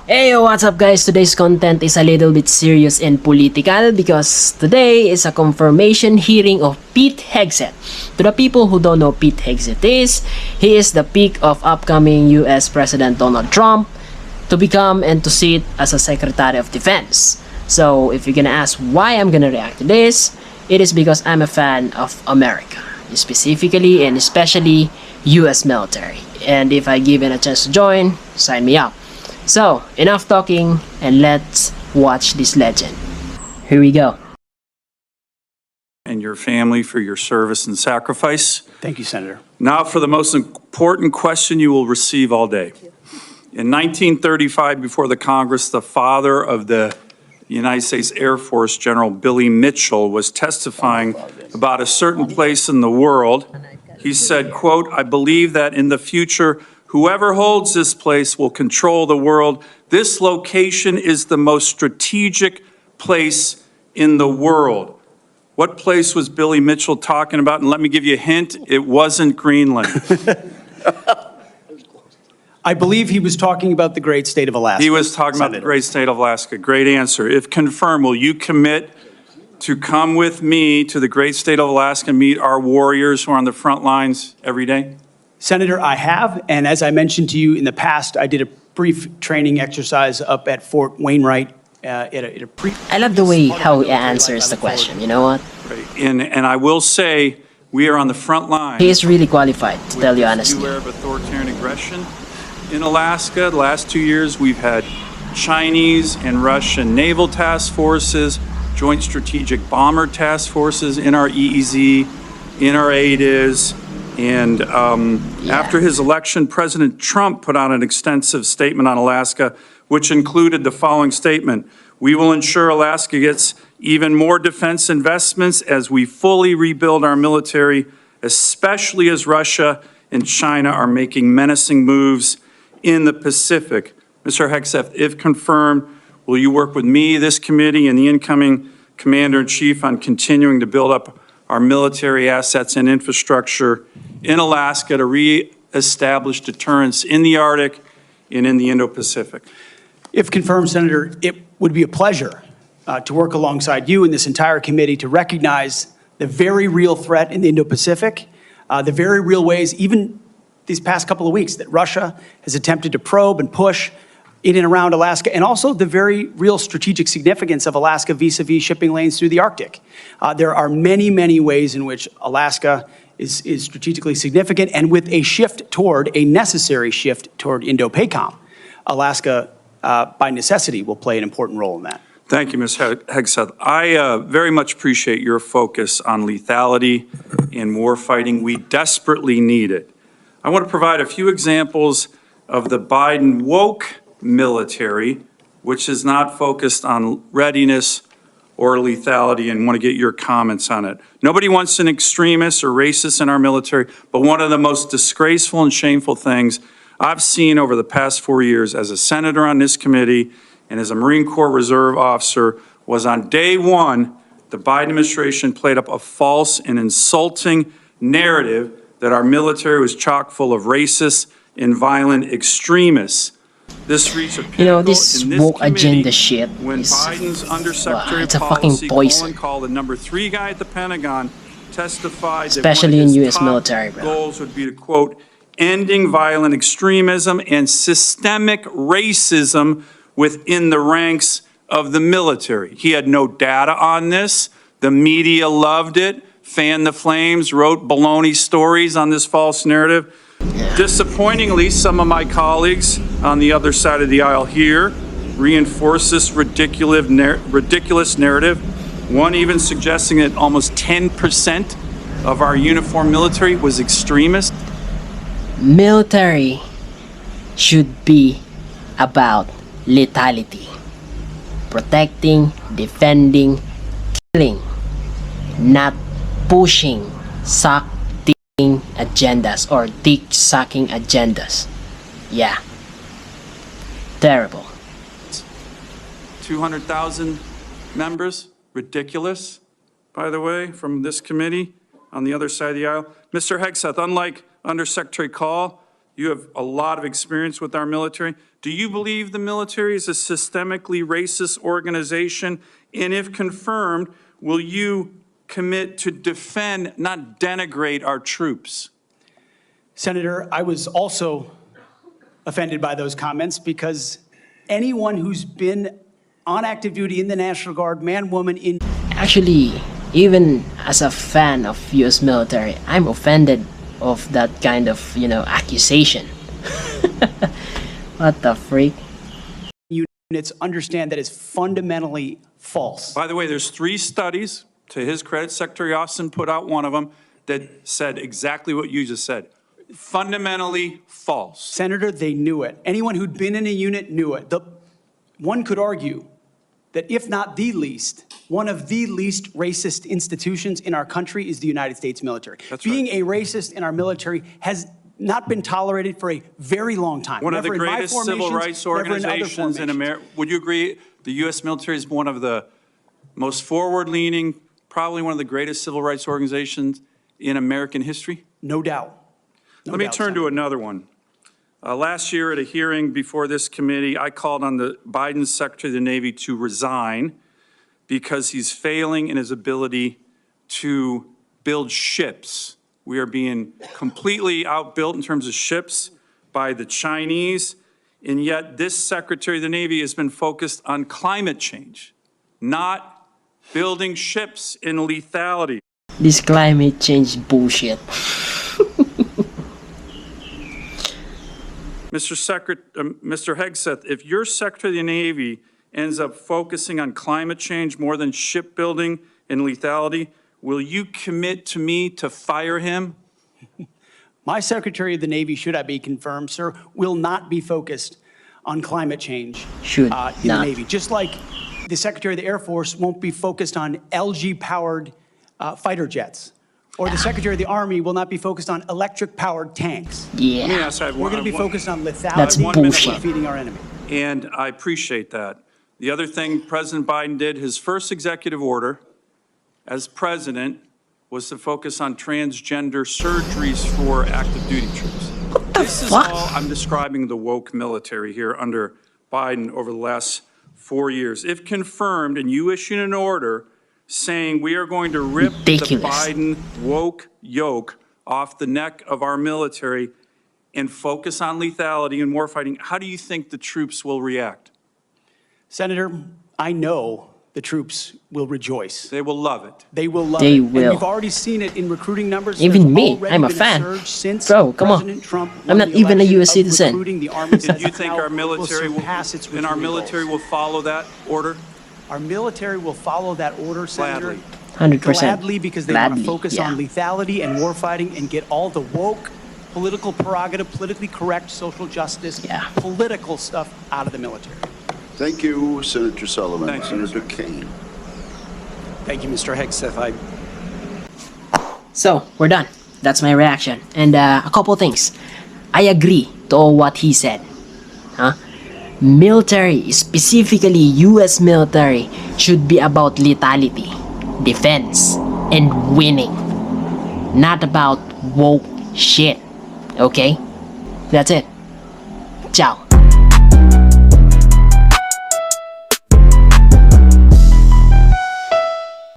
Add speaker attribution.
Speaker 1: Hey, what's up guys? Today's content is a little bit serious and political because today is a confirmation hearing of Pete Hegseth. To the people who don't know Pete Hegseth is, he is the pick of upcoming US President Donald Trump to become and to sit as a Secretary of Defense. So if you're gonna ask why I'm gonna react to this, it is because I'm a fan of America, specifically and especially US military. And if I given a chance to join, sign me up. So, enough talking and let's watch this legend. Here we go.
Speaker 2: And your family for your service and sacrifice.
Speaker 3: Thank you, Senator.
Speaker 2: Now for the most important question you will receive all day. In 1935, before the Congress, the father of the United States Air Force, General Billy Mitchell, was testifying about a certain place in the world. He said, quote, "I believe that in the future, whoever holds this place will control the world. This location is the most strategic place in the world." What place was Billy Mitchell talking about? And let me give you a hint, it wasn't Greenland.
Speaker 3: I believe he was talking about the great state of Alaska.
Speaker 2: He was talking about the great state of Alaska. Great answer. If confirmed, will you commit to come with me to the great state of Alaska and meet our warriors who are on the front lines every day?
Speaker 3: Senator, I have, and as I mentioned to you in the past, I did a brief training exercise up at Fort Wainwright
Speaker 1: I love the way how he answers the question, you know what?
Speaker 2: Right. And I will say, we are on the front line.
Speaker 1: He is really qualified, to tell you honestly.
Speaker 2: Beware of authoritarian aggression in Alaska. The last 2 years, we've had Chinese and Russian naval task forces, joint strategic bomber task forces in our EEZ, in our ADIZ. And after his election, President Trump put out an extensive statement on Alaska, which included the following statement: "We will ensure Alaska gets even more defense investments as we fully rebuild our military, especially as Russia and China are making menacing moves in the Pacific." Mr. Hegseth, if confirmed, will you work with me, this committee, and the incoming Commander-in-Chief on continuing to build up our military assets and infrastructure in Alaska to re-establish deterrence in the Arctic and in the Indo-Pacific?
Speaker 3: If confirmed, Senator, it would be a pleasure to work alongside you and this entire committee to recognize the very real threat in the Indo-Pacific, the very real ways, even these past couple of weeks, that Russia has attempted to probe and push in and around Alaska, and also the very real strategic significance of Alaska vis-a-vis shipping lanes through the Arctic. There are many, many ways in which Alaska is strategically significant, and with a necessary shift toward Indo-PACOM, Alaska, by necessity, will play an important role in that.
Speaker 2: Thank you, Ms. Hegseth. I very much appreciate your focus on lethality and warfighting. We desperately need it. I want to provide a few examples of the Biden woke military, which is not focused on readiness or lethality, and want to get your comments on it. Nobody wants an extremist or racist in our military, but one of the most disgraceful and shameful things I've seen over the past 4 years as a senator on this committee and as a Marine Corps Reserve officer was on day one, the Biden administration played up a false and insulting narrative that our military was chock full of racist and violent extremists. This reached a pinnacle
Speaker 1: this
Speaker 2: in this
Speaker 1: woke
Speaker 2: committee
Speaker 1: agenda shit
Speaker 2: when
Speaker 1: is,
Speaker 2: Biden's Undersecretary
Speaker 1: it's
Speaker 2: of
Speaker 1: a fucking
Speaker 2: Policy,
Speaker 1: poison.
Speaker 2: called the number 3 guy at the Pentagon, testified
Speaker 1: Especially
Speaker 2: that one of
Speaker 1: in
Speaker 2: his
Speaker 1: US
Speaker 2: top
Speaker 1: military, bro.
Speaker 2: goals would be to, quote, "ending violent extremism and systemic racism within the ranks of the military." He had no data on this. The media loved it, fanned the flames, wrote baloney stories on this false narrative. Disappointingly, some of my colleagues on the other side of the aisle here reinforce this ridiculous narrative, one even suggesting that almost 10% of our uniformed military was extremist.
Speaker 1: Military should be about lethality. Protecting, defending, killing, not pushing, sucking agendas or dick-sucking agendas. Yeah. Terrible.
Speaker 2: 200,000 members, ridiculous, by the way, from this committee on the other side of the aisle. Mr. Hegseth, unlike Undersecretary Call, you have a lot of experience with our military. Do you believe the military is a systemically racist organization? And if confirmed, will you commit to defend, not denigrate our troops?
Speaker 3: Senator, I was also offended by those comments because anyone who's been on active duty in the National Guard, man, woman, in
Speaker 1: Actually, even as a fan of US military, I'm offended of that kind of, accusation. What the freak?
Speaker 3: units understand that is fundamentally false.
Speaker 2: By the way, there's 3 studies, to his credit, Secretary Austin put out one of them, that said exactly what you just said. Fundamentally false.
Speaker 3: Senator, they knew it. Anyone who'd been in a unit knew it. One could argue that if not the least, one of the least racist institutions in our country is the United States military.
Speaker 2: That's
Speaker 3: Being
Speaker 2: right.
Speaker 3: a racist in our military has not been tolerated for a very long time.
Speaker 2: One of the
Speaker 3: Never in my
Speaker 2: greatest civil
Speaker 3: formations,
Speaker 2: rights
Speaker 3: never in other
Speaker 2: organizations in
Speaker 3: formations.
Speaker 2: America. Would you agree the U.S. military is one of the most forward-leaning, probably one of the greatest civil rights organizations in American history?
Speaker 3: No doubt. No
Speaker 2: Let me
Speaker 3: doubt,
Speaker 2: turn to
Speaker 3: Senator.
Speaker 2: another one. Last year at a hearing before this committee, I called on the Biden Secretary of the Navy to resign because he's failing in his ability to build ships. We are being completely outbuilt in terms of ships by the Chinese, and yet this Secretary of the Navy has been focused on climate change, not building ships in lethality.
Speaker 1: This climate change bullshit.
Speaker 2: Mr. Hegseth, if your Secretary of the Navy ends up focusing on climate change more than shipbuilding and lethality, will you commit to me to fire him?
Speaker 3: My Secretary of the Navy, should I be confirmed, sir, will not be focused on climate change
Speaker 1: Should
Speaker 3: in
Speaker 1: not.
Speaker 3: the Navy. Just like the Secretary of the Air Force won't be focused on LG-powered fighter jets. Or the Secretary of the Army will not be focused on electric-powered tanks.
Speaker 2: Let me
Speaker 1: Yeah.
Speaker 2: ask, I have
Speaker 3: We're going to be
Speaker 2: one-
Speaker 3: focused on
Speaker 1: That's
Speaker 3: lethality and
Speaker 1: bullshit.
Speaker 3: defeating our enemy.
Speaker 2: And I appreciate that. The other thing President Biden did, his first executive order as president was to focus on transgender surgeries for active duty troops. This is
Speaker 1: fuck?
Speaker 2: all I'm describing the woke military here under Biden over the last 4 years. If confirmed and you issue an order saying we are going to rip
Speaker 1: Ridiculous.
Speaker 2: the Biden woke yoke off the neck of our military and focus on lethality and warfighting, how do you think the troops will react?
Speaker 3: Senator, I know the troops will rejoice.
Speaker 2: They will love it.
Speaker 3: They will love
Speaker 1: They
Speaker 3: it.
Speaker 1: will.
Speaker 3: And we've already seen it in recruiting numbers.
Speaker 1: Even
Speaker 3: There's
Speaker 1: me,
Speaker 3: already
Speaker 1: I'm a
Speaker 3: been
Speaker 1: fan.
Speaker 3: surge since
Speaker 1: Bro, come on.
Speaker 3: President Trump
Speaker 1: I'm
Speaker 3: won
Speaker 1: not
Speaker 3: the
Speaker 1: even a
Speaker 3: election
Speaker 1: US
Speaker 3: of
Speaker 1: citizen.
Speaker 3: recruiting. The Army
Speaker 2: Do you
Speaker 3: says
Speaker 2: think
Speaker 3: now
Speaker 2: our military will,
Speaker 3: surpass its
Speaker 2: and our
Speaker 3: recruiting
Speaker 2: military
Speaker 3: goals.
Speaker 2: will follow that order?
Speaker 3: Our military will follow that order, Senator.
Speaker 2: Gladly.
Speaker 1: 100%.
Speaker 3: Gladly, because they want
Speaker 1: Gladly,
Speaker 3: to focus
Speaker 1: yeah.
Speaker 3: on lethality and warfighting and get all the woke, political prerogative, politically correct, social justice,
Speaker 1: Yeah.
Speaker 3: political stuff out of the military.
Speaker 4: Thank you, Senator Sullivan.
Speaker 2: Thank you.
Speaker 4: Senator Kane.
Speaker 3: Thank you, Mr. Hegseth.
Speaker 1: So, we're done. That's my reaction. And a couple things. I agree to all what he said. Military, specifically US military, should be about lethality, defense, and winning. Not about woke shit. Okay? That's it. Ciao.